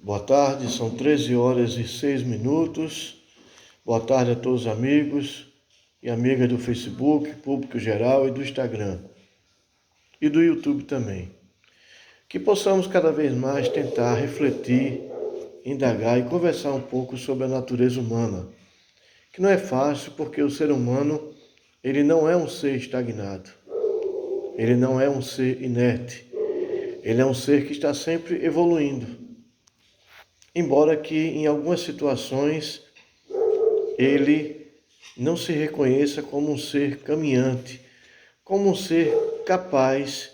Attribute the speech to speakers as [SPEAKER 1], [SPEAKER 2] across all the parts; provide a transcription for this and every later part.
[SPEAKER 1] Boa tarde, são 13 horas e 6 minutos. Boa tarde a todos os amigos e amigas do Facebook, público geral e do Instagram. E do YouTube também. Que possamos cada vez mais tentar refletir, indagar e conversar um pouco sobre a natureza humana. Que não é fácil porque o ser humano, ele não é um ser estagnado. Ele não é um ser inerte. Ele é um ser que está sempre evoluindo. Embora que em algumas situações ele não se reconheça como um ser caminhante, como um ser capaz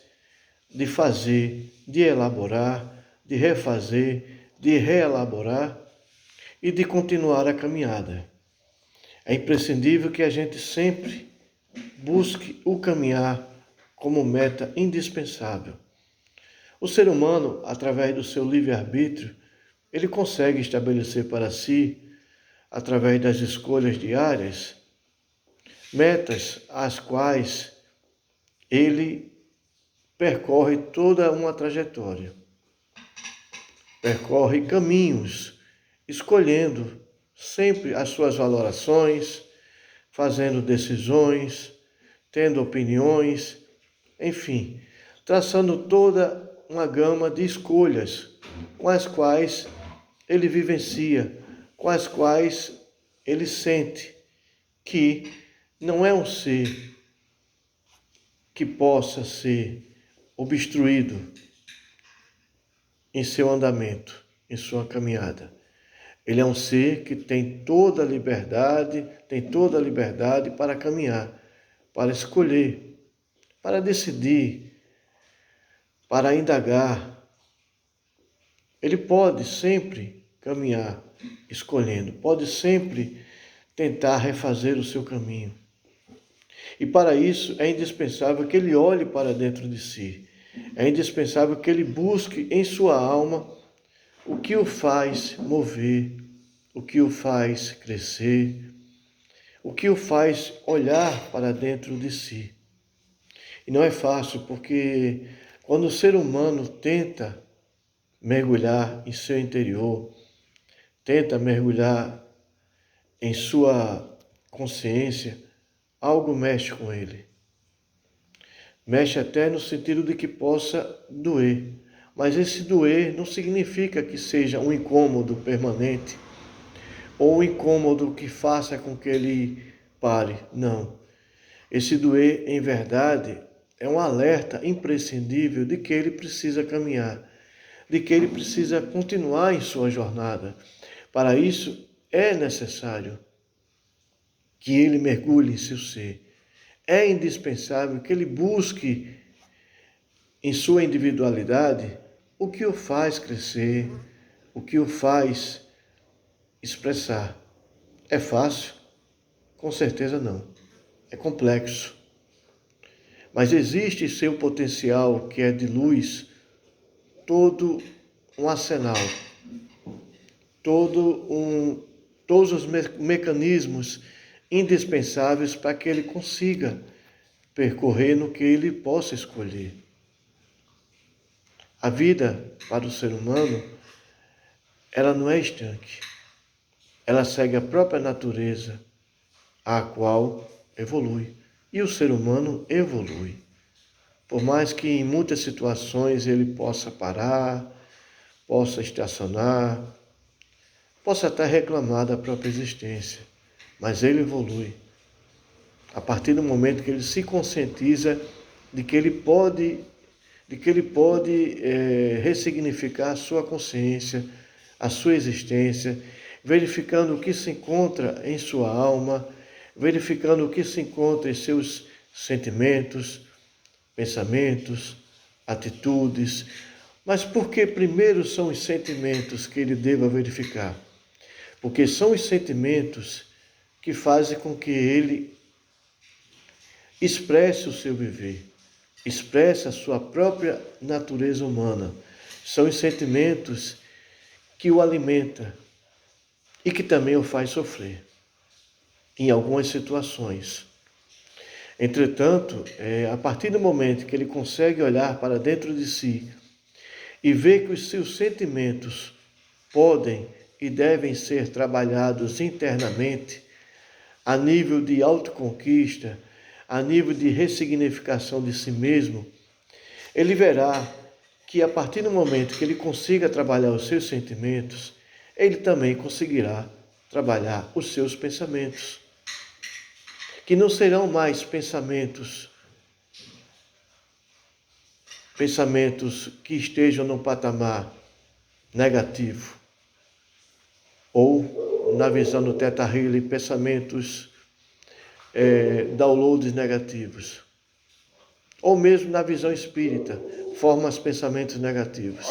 [SPEAKER 1] de fazer, de elaborar, de refazer, de reelaborar e de continuar a caminhada. É imprescindível que a gente sempre busque o caminhar como meta indispensável. O ser humano, através do seu livre-arbítrio, ele consegue estabelecer para si, através das escolhas diárias, metas às quais ele percorre toda uma trajetória, percorre caminhos, escolhendo sempre as suas valorações, fazendo decisões, tendo opiniões, enfim, traçando toda uma gama de escolhas com as quais ele vivencia, com as quais ele sente que não é um ser que possa ser obstruído em seu andamento, em sua caminhada. Ele é um ser que tem toda a liberdade para caminhar, para escolher, para decidir, para indagar. Ele pode sempre caminhar escolhendo, pode sempre tentar refazer o seu caminho. E para isso é indispensável que ele olhe para dentro de si. É indispensável que ele busque em sua alma o que o faz mover, o que o faz crescer, o que o faz olhar para dentro de si. E não é fácil, porque quando o ser humano tenta mergulhar em seu interior, tenta mergulhar em sua consciência, algo mexe com ele. Mexe até no sentido de que possa doer. Mas esse doer não significa que seja um incômodo permanente ou um incômodo que faça com que ele pare. Não. Esse doer, em verdade, é um alerta imprescindível de que ele precisa caminhar, de que ele precisa continuar em sua jornada. Para isso, é necessário que ele mergulhe em seu ser. É indispensável que ele busque em sua individualidade o que o faz crescer, o que o faz expressar. É fácil? Com certeza não. É complexo. Mas existe em seu potencial, que é de luz, todo um arsenal, todos os mecanismos indispensáveis para que ele consiga percorrer no que ele possa escolher. A vida para o ser humano, ela não é estanque. Ela segue a própria natureza, a qual evolui. E o ser humano evolui. Por mais que em muitas situações ele possa parar, possa estacionar, possa até reclamar da própria existência, mas ele evolui. A partir do momento que ele se conscientiza de que ele pode ressignificar a sua consciência, a sua existência, verificando o que se encontra em sua alma, verificando o que se encontra em seus sentimentos, pensamentos, atitudes. Mas por que primeiro são os sentimentos que ele deva verificar? Porque são os sentimentos que fazem com que ele expresse o seu viver, expresse a sua própria natureza humana. São os sentimentos que o alimentam e que também o faz sofrer em algumas situações. Entretanto, a partir do momento que ele consegue olhar para dentro de si e ver que os seus sentimentos podem e devem ser trabalhados internamente, a nível de autoconquista, a nível de ressignificação de si mesmo, ele verá que a partir do momento que ele consiga trabalhar os seus sentimentos, ele também conseguirá trabalhar os seus pensamentos, que não serão mais pensamentos que estejam num patamar negativo, ou, na visão do Teta Healing, pensamentos downloads negativos, ou mesmo na visão espírita, formas pensamentos negativos.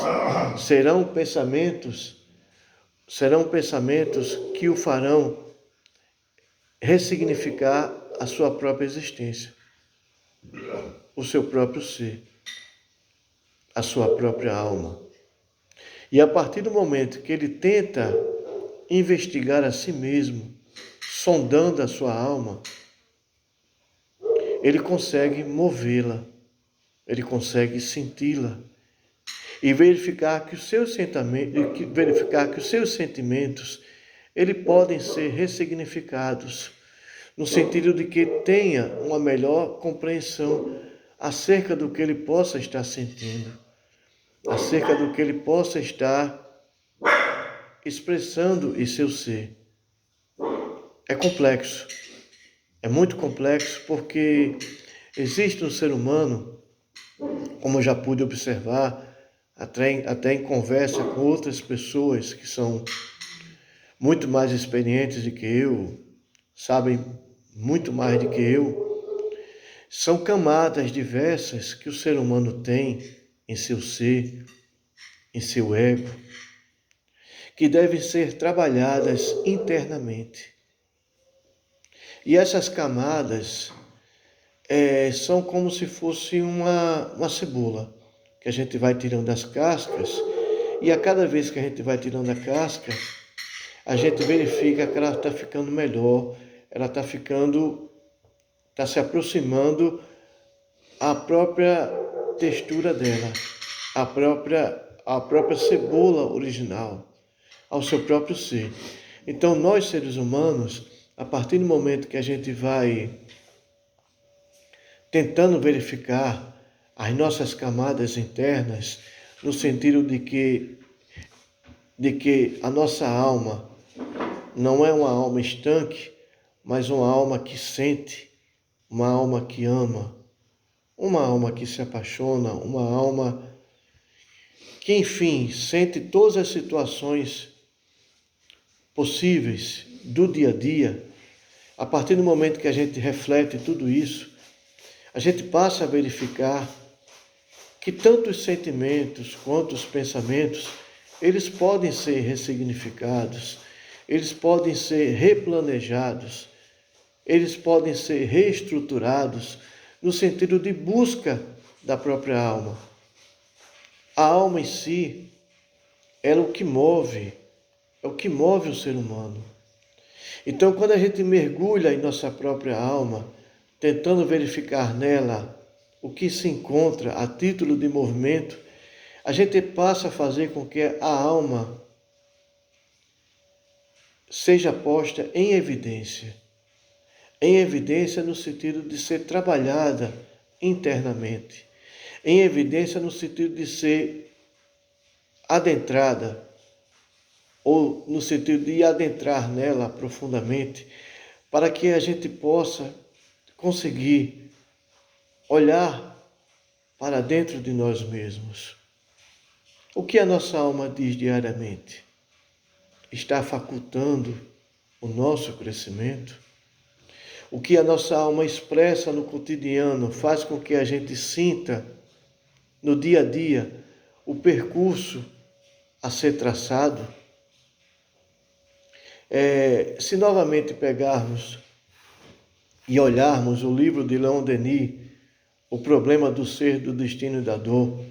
[SPEAKER 1] Serão pensamentos que o farão ressignificar a sua própria existência, o seu próprio ser, a sua própria alma. E a partir do momento que ele tenta investigar a si mesmo, sondando a sua alma, ele consegue movê-la, ele consegue senti-la e verificar que os seus sentimentos eles podem ser ressignificados, no sentido de que tenha uma melhor compreensão acerca do que ele possa estar sentindo, acerca do que ele possa estar expressando em seu ser. É complexo, é muito complexo, porque existe no ser humano, como eu já pude observar, até em conversa com outras pessoas que são muito mais experientes do que eu, sabem muito mais do que eu, são camadas diversas que o ser humano tem em seu ser, em seu ego, que devem ser trabalhadas internamente. E essas camadas são como se fosse uma cebola, que a gente vai tirando das cascas, e a cada vez que a gente vai tirando a casca, a gente verifica que ela está ficando melhor, ela está se aproximando à própria textura dela, à própria cebola original, ao seu próprio ser. Então, nós, seres humanos, a partir do momento que a gente vai tentando verificar as nossas camadas internas, no sentido de que a nossa alma não é uma alma estanque, mas uma alma que sente, uma alma que ama, uma alma que se apaixona, uma alma que, enfim, sente todas as situações possíveis do dia a dia. A partir do momento que a gente reflete tudo isso, a gente passa a verificar que tanto os sentimentos quanto os pensamentos, eles podem ser ressignificados, eles podem ser replanejados, eles podem ser reestruturados no sentido de busca da própria alma. A alma em si, ela é o que move o ser humano. Então, quando a gente mergulha em nossa própria alma, tentando verificar nela o que se encontra a título de movimento, a gente passa a fazer com que a alma seja posta em evidência no sentido de ser trabalhada internamente, em evidência no sentido de ser adentrada, ou no sentido de adentrar nela profundamente, para que a gente possa conseguir olhar para dentro de nós mesmos. O que a nossa alma diz diariamente? Está facultando o nosso crescimento? O que a nossa alma expressa no cotidiano faz com que a gente sinta no dia a dia o percurso a ser traçado? Se novamente pegarmos e olharmos o livro de Leon Denis, O Problema do Ser, do Destino e da Dor,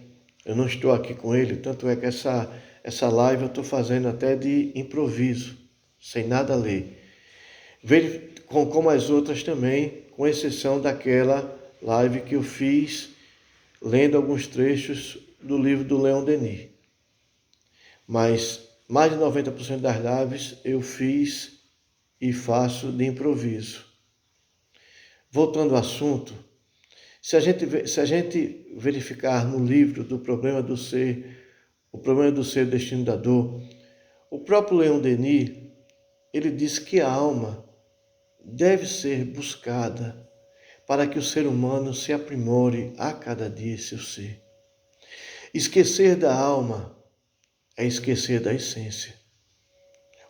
[SPEAKER 1] eu não estou aqui com ele, tanto é que essa live eu estou fazendo até de improviso, sem nada a ler. Como as outras também, com exceção daquela live que eu fiz lendo alguns trechos do livro do Leon Denis. Mas mais de 90% das lives eu fiz e faço de improviso. Voltando ao assunto, se a gente verificar no livro do Problema do Ser, o Problema do Ser, o Destino da Dor, o próprio Leon Denis, ele diz que a alma deve ser buscada para que o ser humano se aprimore a cada dia em seu ser. Esquecer da alma é esquecer da essência.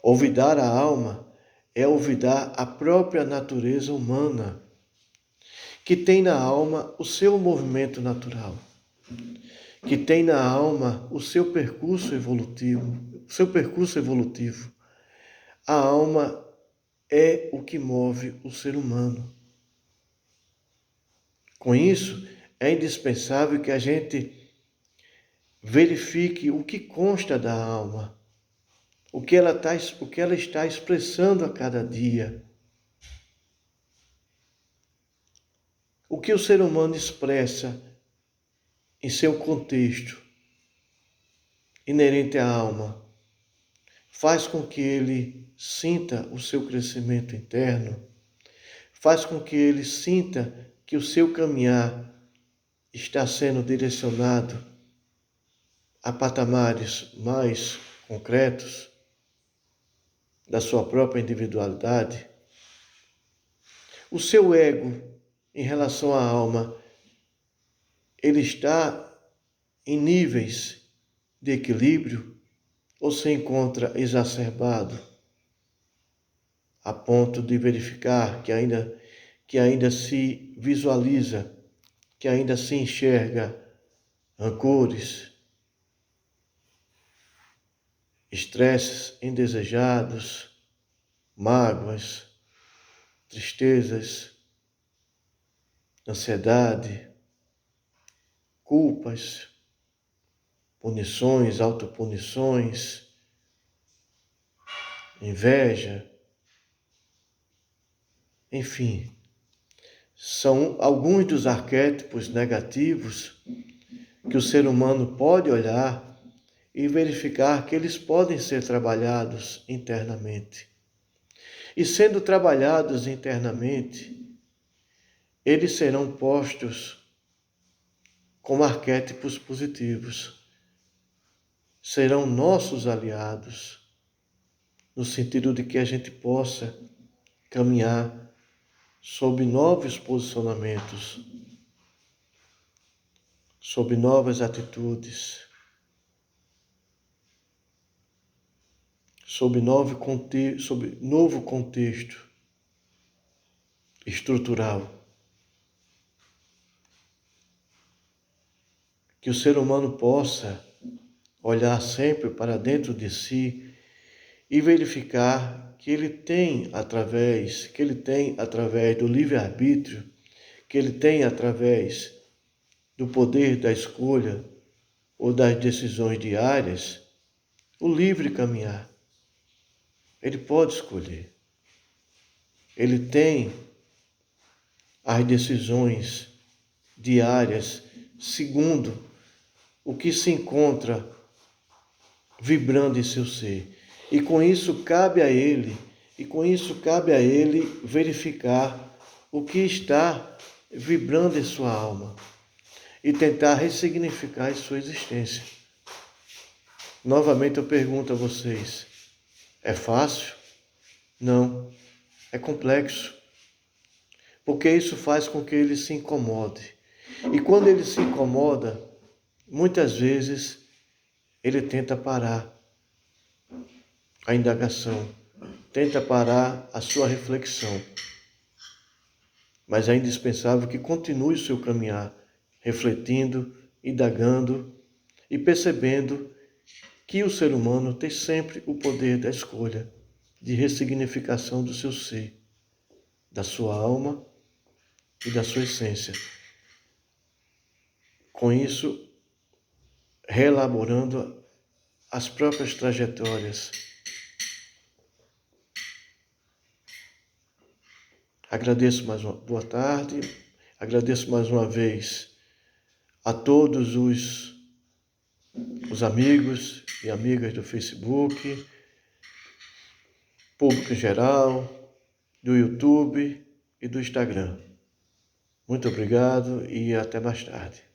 [SPEAKER 1] Olvidar a alma é olvidar a própria natureza humana, que tem na alma o seu movimento natural, que tem na alma o seu percurso evolutivo. A alma é o que move o ser humano. Com isso, é indispensável que a gente verifique o que consta da alma, o que ela está expressando a cada dia. O que o ser humano expressa em seu contexto inerente à alma faz com que ele sinta o seu crescimento interno, faz com que ele sinta que o seu caminhar está sendo direcionado a patamares mais concretos da sua própria individualidade. O seu ego em relação à alma, ele está em níveis de equilíbrio ou se encontra exacerbado a ponto de verificar que ainda se visualiza, que ainda se enxerga rancores, estresses indesejados, mágoas, tristezas, ansiedade, culpas, punições, autopunições, inveja, enfim, são alguns dos arquétipos negativos que o ser humano pode olhar e verificar que eles podem ser trabalhados internamente. E sendo trabalhados internamente, eles serão postos como arquétipos positivos. Serão nossos aliados, no sentido de que a gente possa caminhar sob novos posicionamentos, sob novas atitudes, sob novo contexto estrutural. Que o ser humano possa olhar sempre para dentro de si e verificar que ele tem através do livre-arbítrio, que ele tem através do poder da escolha ou das decisões diárias, o livre caminhar. Ele pode escolher. Ele tem as decisões diárias segundo o que se encontra vibrando em seu ser. E com isso cabe a ele verificar o que está vibrando em sua alma e tentar ressignificar a sua existência. Novamente eu pergunto a vocês, é fácil? Não, é complexo. Porque isso faz com que ele se incomode. E quando ele se incomoda, muitas vezes ele tenta parar a indagação, tenta parar a sua reflexão. Mas é indispensável que continue o seu caminhar, refletindo, indagando e percebendo que o ser humano tem sempre o poder da escolha, de ressignificação do seu ser, da sua alma e da sua essência. Com isso, reelaborando as próprias trajetórias. Agradeço mais uma boa tarde, agradeço mais uma vez a todos os os amigos e amigas do Facebook, público em geral, do YouTube e do Instagram. Muito obrigado e até mais tarde.